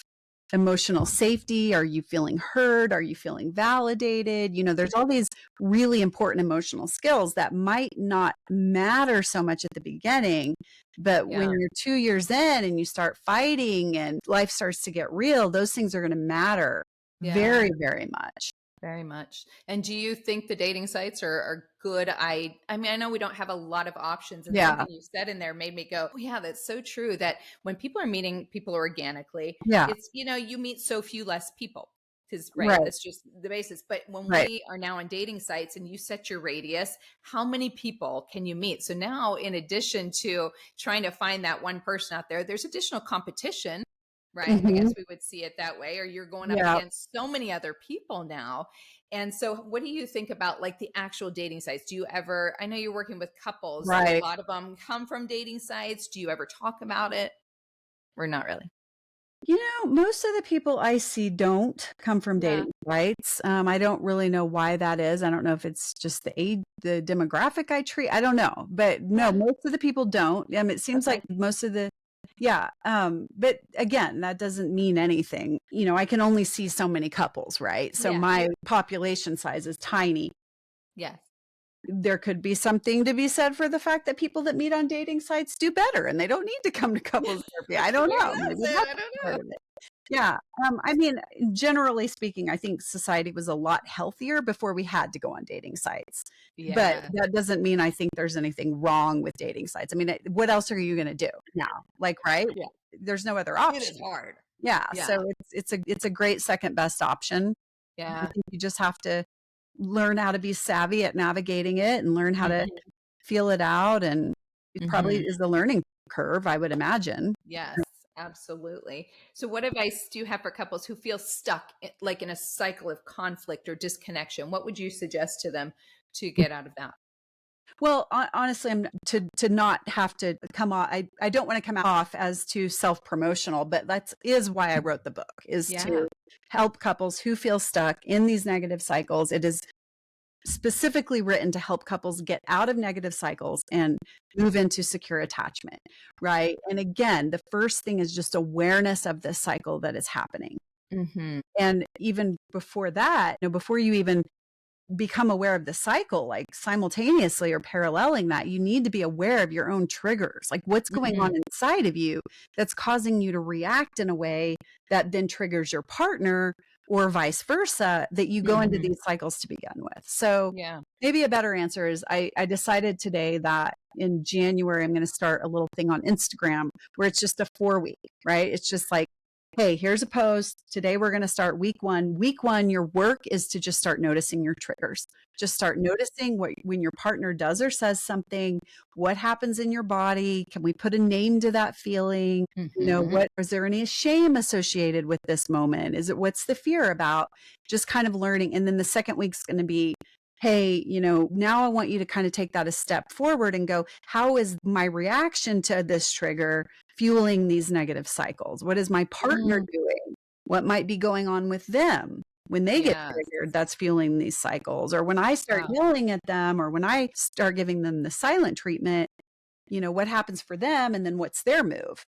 emotional safety. Are you feeling heard? Are you feeling validated? There's all these really important emotional skills that might not matter so much at the beginning. But when Yeah. you're 2 years in and you start fighting and life starts to get real, those things are going to matter Yeah. very, very much. Very much. And do you think the dating sites are good? I mean, I know we don't have a lot of options, and Yeah. something you said in there made me go, "Oh yeah, that's so true." That when people are meeting people organically, Yeah. it's you meet so few less people because right, Right. that's just the basis. But when Right. we are now on dating sites and you set your radius, how many people can you meet? So now, in addition to trying to find that one person out there, there's additional competition, right? I Hmm. guess we would see it that way, or you're going up Yeah. against so many other people now. And so, what do you think about like the actual dating sites? Do you ever, I know you're working with couples, do a Right. lot of them come from dating sites? Do you ever talk about it or not really? Most of the people I see don't come from Yeah. dating sites. I don't really know why that is. I don't know if it's just the age, the demographic I treat. I don't know, but no, Yeah. most of the people don't. It seems like Okay. most of the, yeah. But again, that doesn't mean anything. I can only see so many couples, right? So Yeah. my population size is tiny. Yes. There could be something to be said for the fact that people that meet on dating sites do better and they don't need to come to couples therapy. I don't Maybe know. Maybe that's it. that's I don't part know. of it. Yeah. I mean, generally speaking, I think society was a lot healthier before we had to go on dating sites. But Yeah. that doesn't mean I think there's anything wrong with dating sites. I mean, what else are you going to do now? Like, right? Yeah. There's no other It is option. hard. Yeah. Yeah. So it's a great second best option. I Yeah. think you just have to learn how to be savvy at navigating it and learn how to Hmm. feel it out. And it probably Hmm. is the learning curve, I would imagine. Yes, absolutely. So, what advice do you have for couples who feel stuck, like in a cycle of conflict or disconnection? What would you suggest to them to get out of that? Well, honestly, I'm to not have to come off. I don't want to come off as too self promotional, but that is why I wrote the book, is Yeah. to help couples who feel stuck in these negative cycles. It is specifically written to help couples get out of negative cycles and move into secure attachment, right? And again, the first thing is just awareness of this cycle that is happening. Hmm. And even before that, before you even become aware of the cycle, like simultaneously or paralleling that, you need to be aware of your own triggers, like what's going on Hmm. inside of you that's causing you to react in a way that then triggers your partner or vice versa, that you go into Mhm. these cycles to begin with. So Yeah. maybe a better answer is I decided today that in January, I'm going to start a little thing on Instagram where it's just a 4 week, right? It's just like, hey, here's a post. Today we're going to start week one. Week one, your work is to just start noticing your triggers. Just start noticing what when your partner does or says something, what happens in your body. Can we put a name to that feeling? Mhm. What is there any shame associated with this moment? Is it what's the fear about? Just kind of learning. And then the second week's going to be, hey, now I want you to kind of take that a step forward and go, how is my reaction to this trigger fueling these negative cycles? What is my partner Mm. doing? What might be going on with them when they get Yes. triggered that's fueling these cycles? Or when I start Wow. yelling at them, or when I start giving them the silent treatment, what happens for them, and then what's their move?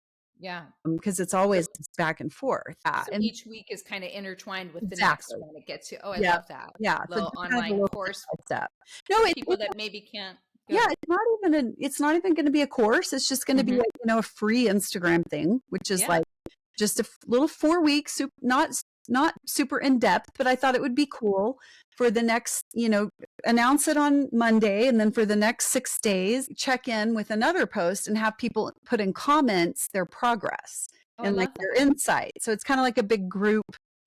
Yeah. Because it's So always just back and forth. Yeah, so and each week is kinda intertwined with the next exactly. one. It gets you oh, I Yeah. love that. Yeah. So Little just kind of a online little step course by step. No, for it, people it's that maybe can't go yeah, to. it's not even gonna be a course. It's just gonna be Mhm. like, a free Instagram thing, which is Yeah. like just a little 4 weeks, not super in depth, but I thought it would be cool for the next, announce it on Monday, and then for the next 6 days, check in with another post and have people put in comments their progress Oh, I and like love their that. insight. So it's kind of like a big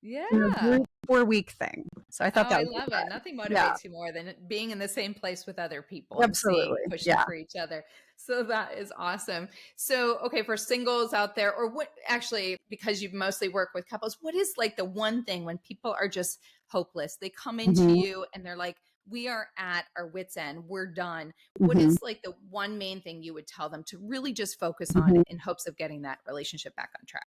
Yeah. group 4 week thing. So I Oh, thought that I would be love it. fun. Nothing Yeah, motivates you more than being in the same place with other people and seeing absolutely. pushing Yeah. for each other. So that is awesome. So, okay, for singles out there, or what actually, because you mostly work with couples, what is like the one thing when people are just hopeless? They come into Mhm. you and they're like, we are at our wits' end. We're done. What Mhm. is like the one main thing you would tell them to really just focus on Mhm. in hopes of getting that relationship back on track?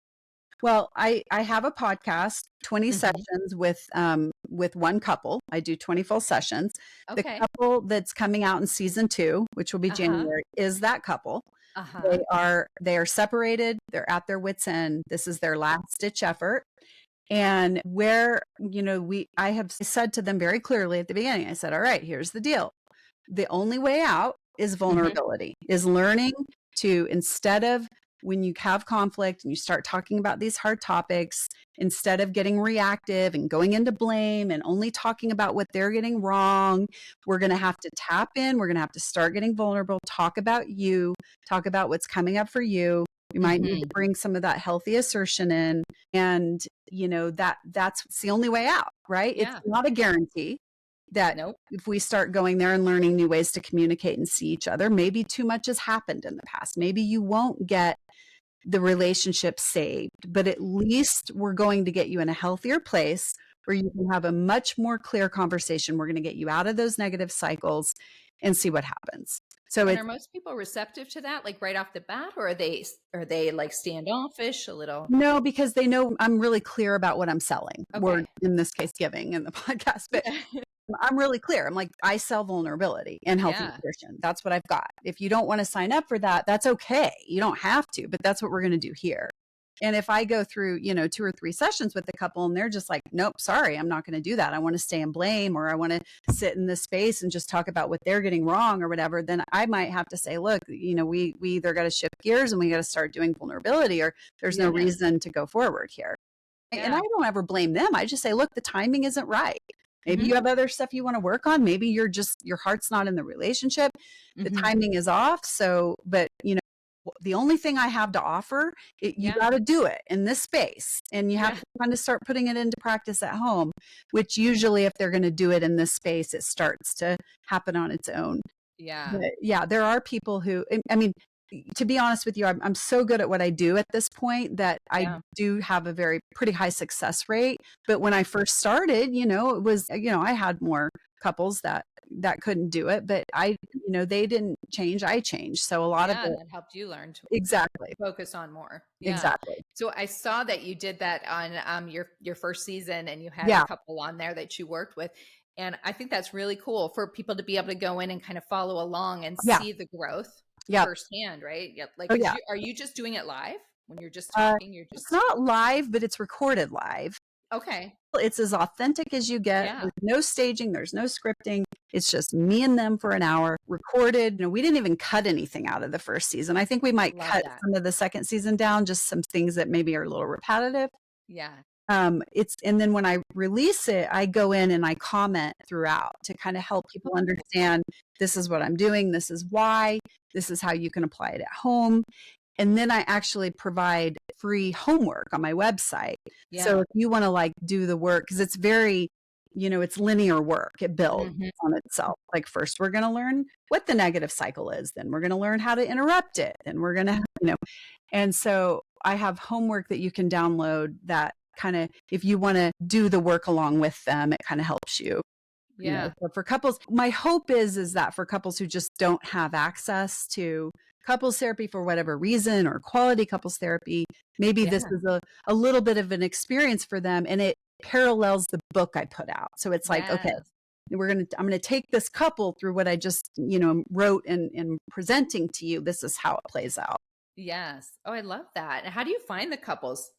Well, I have a podcast, 20 Hmm. sessions with one couple. I do 20 full sessions. The Okay. couple that's coming out in season 2, which will be Uh huh. January, is that couple. Uh They huh. are they are separated. They're at their wits' end. This is their last ditch effort. And where, I have said to them very clearly at the beginning, I said, all right, here's the deal. The only way out is Hmm. vulnerability, is learning to, instead of when you have conflict and you start talking about these hard topics, instead of getting reactive and going into blame and only talking about what they're getting wrong, we're going to have to tap in. We're going to have to start getting vulnerable, talk about you, talk about what's coming up for you. We might need to Hmm. bring some of that healthy assertion in. And, that's the only way out, right? It's Yeah. not a guarantee that Nope. if we start going there and learning new ways to communicate and see each other, maybe too much has happened in the past. Maybe you won't get the relationship saved, but at least we're going to get you in a healthier place where you can have a much more clear conversation. We're going to get you out of those negative cycles and see what happens. So And it's are most people receptive to that, like right off the bat, or are they like standoffish a little? no, because they know I'm really clear about what I'm selling. We're Okay. in this case giving in the podcast, but Yeah. I'm really clear. I'm like, I sell vulnerability and healthy Yeah. nutrition. That's what I've got. If you don't want to sign up for that, that's okay. You don't have to, but that's what we're going to do here. And if I go through, 2 or 3 sessions with the couple and they're just like, nope, sorry, I'm not going to do that. I want to stay in blame, or I want to sit in this space and just talk about what they're getting wrong or whatever, then I might have to say, look, we either got to shift gears and we got to start doing vulnerability, or there's no Yeah. reason to go forward here. And I Yeah. don't ever blame them. I just say, look, the timing isn't right. Maybe Hmm. you have other stuff you want to work on. Maybe your heart's not in the relationship. The Hmm. timing is off. So, but the only thing I have to offer, you Yeah. got to do it in this space, and you have Yeah. to kind of start putting it into practice at home, which usually if they're going to do it in this space, it starts to happen on its own. Yeah. But yeah, there are people who, I mean, to be honest with you, I'm so good at what I do at this point that I Yeah. do have a very pretty high success rate. But when I first started, it was, I had more couples that couldn't do it, but they didn't change. I changed. So a lot of Yeah. And it, that helped you learn to exactly, focus on more. Yeah. exactly. So I saw that you did that on your first season, and you had a Yeah, couple on there that you worked with. And I think that's really cool for people to be able to go in and kind of follow along and yeah, see the growth yeah. firsthand, right? Yeah. Like, Oh yeah. are you just doing it live when you're just Uh, talking? You're it's just not live, but it's recorded live. okay. It's as authentic as you get. Yeah. There's no staging, there's no scripting. It's just me and them for an hour, recorded. We didn't even cut anything out of the first season. I think we might Love cut that. some of the second season down, just some things that maybe are a little repetitive. Yeah. And then when I release it, I go in and I comment throughout to kind of help people understand this is what I'm doing, this is why, this is how you can apply it at home. And then I actually provide free homework on my website. Yeah. So if you want to like do the work, because it's very, it's linear work. It builds on itself. Like first we're going to learn what the negative cycle is. Then we're going to learn how to interrupt it. Then we're going to, and so I have homework that you can download that kind of, if you want to do the work along with them, it kind of helps you. Yeah. So for couples, my hope is that for couples who just don't have access to couples therapy for whatever reason, or quality couples therapy, maybe this is a little bit of an experience for them, and it parallels the book I put out. So it's like, okay, I'm going to take this couple through what I just, wrote and presenting to you. This is how it plays out. Yes. Oh, I love that. And how do you find the couples?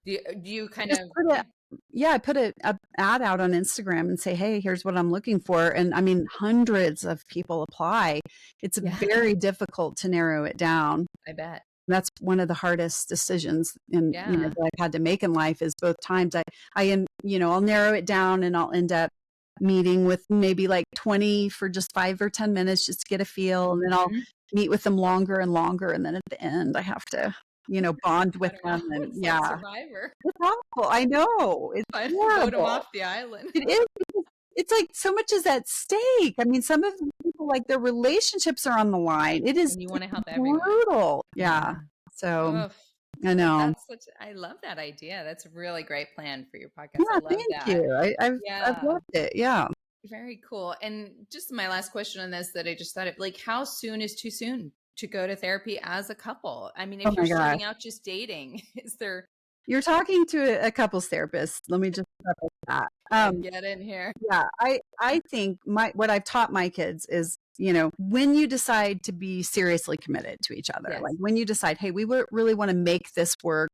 Do you kind of I put an ad out on Instagram and say, hey, here's what I'm looking for. And I mean, hundreds of people apply. It's very difficult to narrow it down. I bet. That's one of the hardest decisions that I've had to make in life, is both times I'll narrow it down and I'll end up meeting with maybe like 20 for just 5 or 10 minutes just to get a feel. And then I'll meet with them longer and longer. And then at the end, I have to bond with them. And Survivor. It's awful. I know. It's vote them off the island. It is. It's like so much is at stake. I mean, some of the people, like, their relationships are on the line. It is, and you want to help brutal. everyone. Yeah. So Oof. I know. I love that idea. That's a really great plan for your podcast. Yeah, I love thank that. you. I've loved it. Yeah. Very cool. And just my last question on this that I just thought of, like, how soon is too soon to go to therapy as a couple? I mean, if you're starting out just dating, is there... You're talking to a couples therapist. Let me just preface that. Get in here. Yeah, I think what I've taught my kids is, when you decide to be seriously committed to each other, like when you decide, hey, we really want to make this work,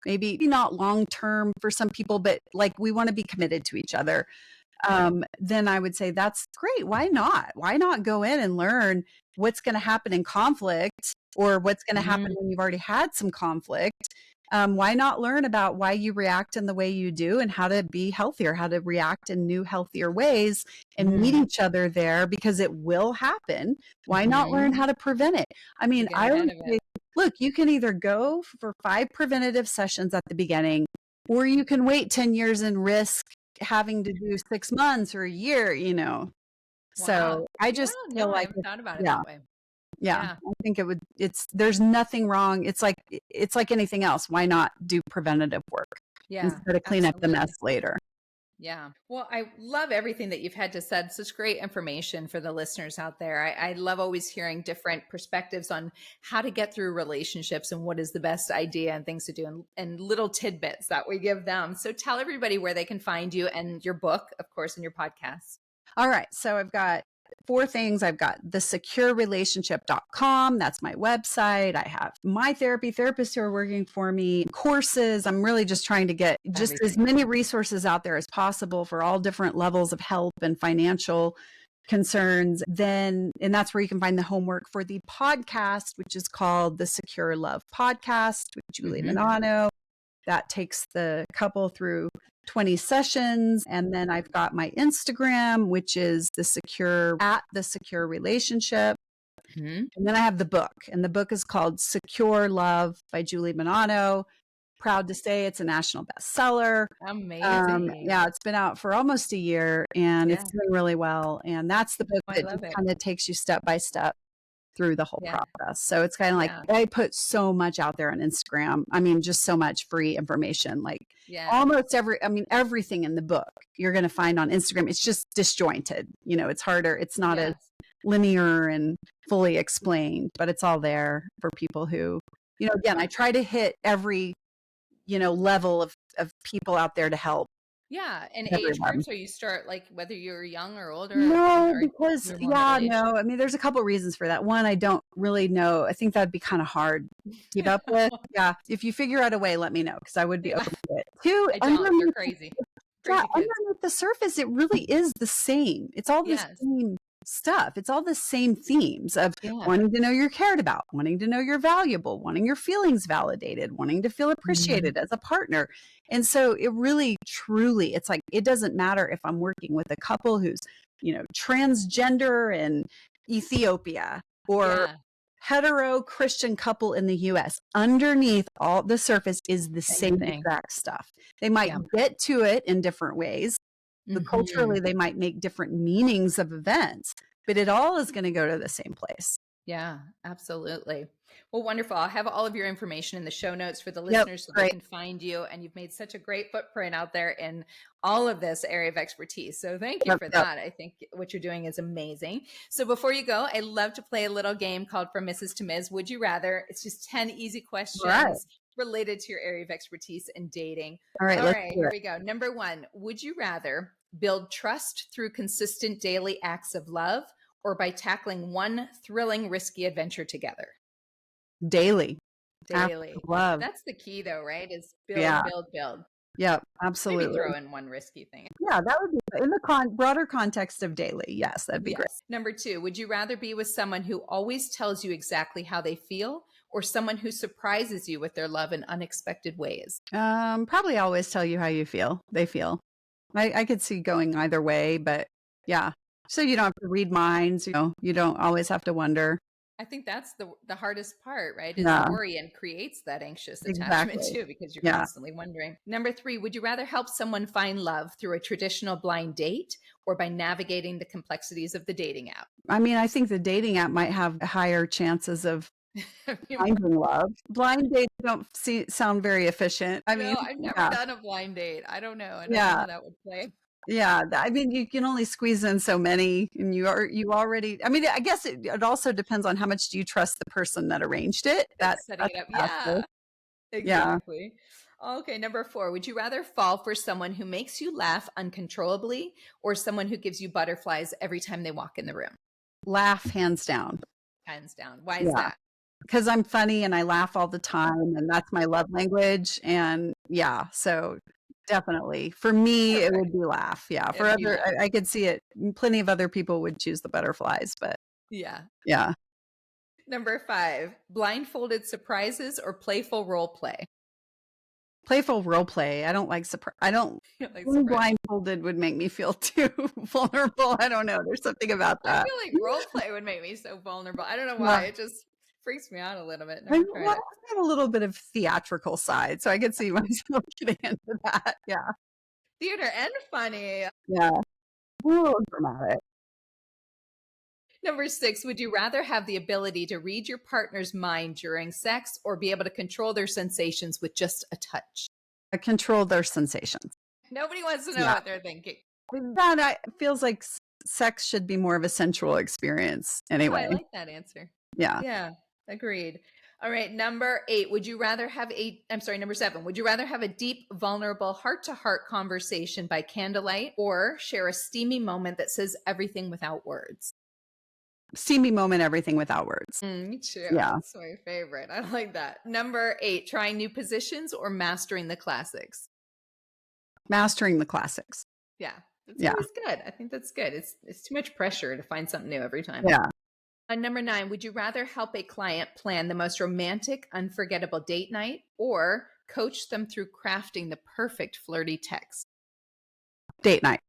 maybe not long term for some people, but like we want to be committed to each other. Then I would say that's great. Why not? Why not go in and learn what's going to happen in conflict, or what's going to happen when you've already had some conflict? Why not learn about why you react in the way you do, and how to be healthier, how to react in new, healthier ways, and meet each other there, because it will happen. Why not learn how to prevent it? I mean, I would say, look, you can either go for 5 preventative sessions at the beginning, or you can wait 10 years and risk having to do 6 months or a year, Wow. So I just feel like, I haven't thought about it that way. Yeah, I think there's nothing wrong. It's like anything else. Why not do preventative work instead of clean up the mess later? Yeah. Well, I love everything that you've had to said. Such great information for the listeners out there. I love always hearing different perspectives on how to get through relationships and what is the best idea and things to do, and little tidbits that we give them. So tell everybody where they can find you, and your book, of course, and your podcast. All right. So I've got 4 things. I've got thesecurerelationship.com. That's my website. I have my therapists who are working for me, courses. I'm really just trying to get just as many resources out there as possible for all different levels of help and financial concerns. And that's where you can find the homework for the podcast, which is called the Secure Love Podcast with Julie Menanno. That takes the couple through 20 sessions. And then I've got my Instagram, which is the secure relationship. And then I have the book, and the book is called Secure Love by Julie Menanno. Proud to say it's a national bestseller. Amazing. Yeah, it's been out for almost a year, and it's doing really well. And that's the book that kind of takes you step by step through the whole process. So it's kind of like, I put so much out there on Instagram. I mean, just so much free information, like almost everything in the book you're going to find on Instagram. It's just disjointed. It's harder. It's not as linear and fully explained, but it's all there for people who, again, I try to hit every, level of people out there to help. Yeah. And age groups, or you start like whether you're young or older? No, because I mean, there's a couple of reasons for that. One, I don't really know. I think that'd be kind of hard to keep up with. Yeah. If you figure out a way, let me know, because I would be open to it. 2, you're crazy. Underneath the surface, it really is the same. It's all the same stuff. It's all the same themes of Yeah. wanting to know you're cared about, wanting to know you're valuable, wanting your feelings validated, wanting to feel appreciated as a partner. And so it really, truly, it's like, it doesn't matter if I'm working with a couple who's, transgender in Ethiopia or Yeah. hetero Christian couple in the US. Underneath all the surface is the Same same thing. exact stuff. They might Yeah. get to it in different ways. But Mhm. culturally, they might make different meanings of events, but it all is going to go to the same place. Yeah, absolutely. Well, wonderful. I'll have all of your information in the show notes for the Yep. listeners so they Great. can find you. And you've made such a great footprint out there in all of this area of expertise. So thank you Yep. for Yep. that. I think what you're doing is amazing. So before you go, I love to play a little game called From Mrs. to Ms. Would you rather? It's just 10 easy All right. questions related to your area of expertise in dating. All right. All Let's right, do here it. we go. Number one, would you rather build trust through consistent daily acts of love or by tackling one thrilling, risky adventure together? Daily. Acts of Daily. love. That's the key, though, right? Is Yeah. build, build, build. Yep. Maybe Absolutely. throw in one risky thing. Yeah. That would be in the broader context of daily. Yes. That'd be great. Yes. Number two, would you rather be with someone who always tells you exactly how they feel or someone who surprises you with their love in unexpected ways? Probably always tell you how they feel. I could see going either way, but yeah. So you don't have to read minds, you don't always have to wonder. I think that's the hardest part, right? Is Yeah, worry and creates that anxious attachment exactly. too, because you're Yeah. constantly wondering. Number three, would you rather help someone find love through a traditional blind date or by navigating the complexities of the dating app? I mean, I think the dating app might have higher chances of No, finding love. Blind dates don't sound very efficient. I mean, I've never yeah, done a blind date. I don't know. I don't know yeah, how that would play. yeah. I mean, you can only squeeze in so many, and you already. I mean, I guess it also depends on how much do you trust the person that arranged it. That's setting That's it up. a factor. Yeah, Yeah. exactly. Okay, number four. Would you rather fall for someone who makes you laugh uncontrollably or someone who gives you butterflies every time they walk in the room? Laugh hands down. Hands down. Why is Yeah. that? Because I'm funny and I laugh all the time, and that's my love language. And yeah, so definitely for me, it would Perfect. be laugh. Yeah. For It'd be laugh. I could see it. Plenty of other people would choose the butterflies, but Yeah. yeah. Number five, blindfolded surprises or playful role play. Playful role play. I don't like surprise. I don't. Like Being surprise. blindfolded would make me feel too vulnerable. I don't know. There's something about I that. feel like role play would make me so vulnerable. I don't know Yeah. why. It just freaks me out a little bit. I, Never well, tried it. I have a little bit of theatrical side, so I could see myself getting into that. Yeah. Theater and funny. Yeah. A little dramatic. Number six, would you rather have the ability to read your partner's mind during sex or be able to control their sensations with just a touch? Control their sensations. Nobody wants to know Yeah. what they're thinking. That feels like sex should be more of a sensual experience Oh, I anyway. like that answer. Yeah. Yeah, agreed. All right, number eight. Number seven. Would you rather have a deep, vulnerable, heart to heart conversation by candlelight or share a steamy moment that says everything without words? Steamy moment, everything without words. Me too. Yeah. That's my favorite. I like that. Number eight. Trying new positions or mastering the classics? Mastering the classics. Yeah, that's Yeah. always good. I think that's good. It's too much pressure to find something new every time. Yeah. Number nine, would you rather help a client plan the most romantic, unforgettable date night or coach them through crafting the perfect flirty text? Date night.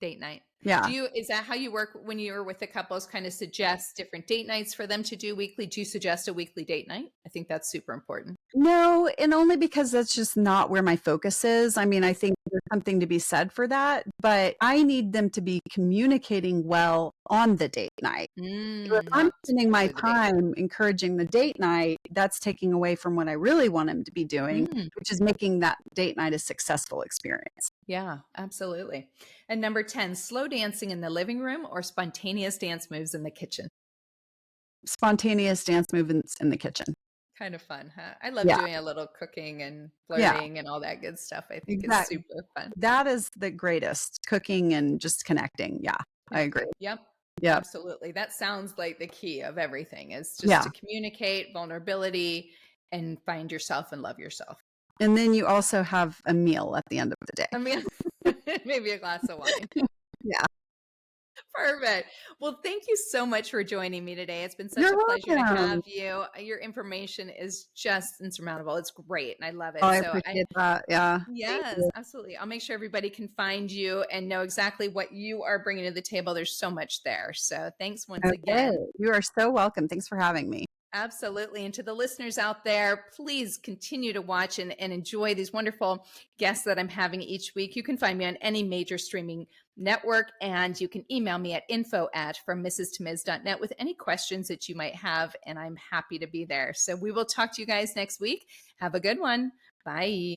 Date night. Yeah. Is that how you work when you're with the couples, kind of suggest different date nights for them to do weekly? Do you suggest a weekly date night? I think that's super important. No, and only because that's just not where my focus is. I mean, I think there's something to be said for that, but I need them to be communicating well on the date night. So if I'm spending my time encouraging the date night, that's taking away from what I really want them to be doing, which is making that date night a successful experience. Yeah, absolutely. And number 10, slow dancing in the living room or spontaneous dance moves in the kitchen? Spontaneous dance movements in the kitchen. Kind of fun, huh? I love Yeah. doing a little cooking and Yeah. flirting and all that good stuff. I think it's Exactly. super fun. That is the greatest, cooking and just connecting. Yeah, I agree. Yep. Yeah. Absolutely. That sounds like the key of everything is just Yeah. to communicate vulnerability and find yourself and love yourself. And then you also have a meal at the end of the day. I mean, maybe a glass of wine. Yeah. Perfect. Well, thank you so much for joining me today. It's been such You're a pleasure to welcome. have you. Your information is just insurmountable. It's great, and I love Oh, it. I So I appreciate that. Yeah. Thank Yes, you. absolutely. I'll make sure everybody can find you and know exactly what you are bringing to the table. There's so much there. So thanks once Okay. again. You are so welcome. Thanks for having me. Absolutely. And to the listeners out there, please continue to watch and enjoy these wonderful guests that I'm having each week. You can find me on any major streaming network, and you can email me at info@frommrs2ms.net with any questions that you might have, and I'm happy to be there. So we will talk to you guys next week. Have a good one. Bye.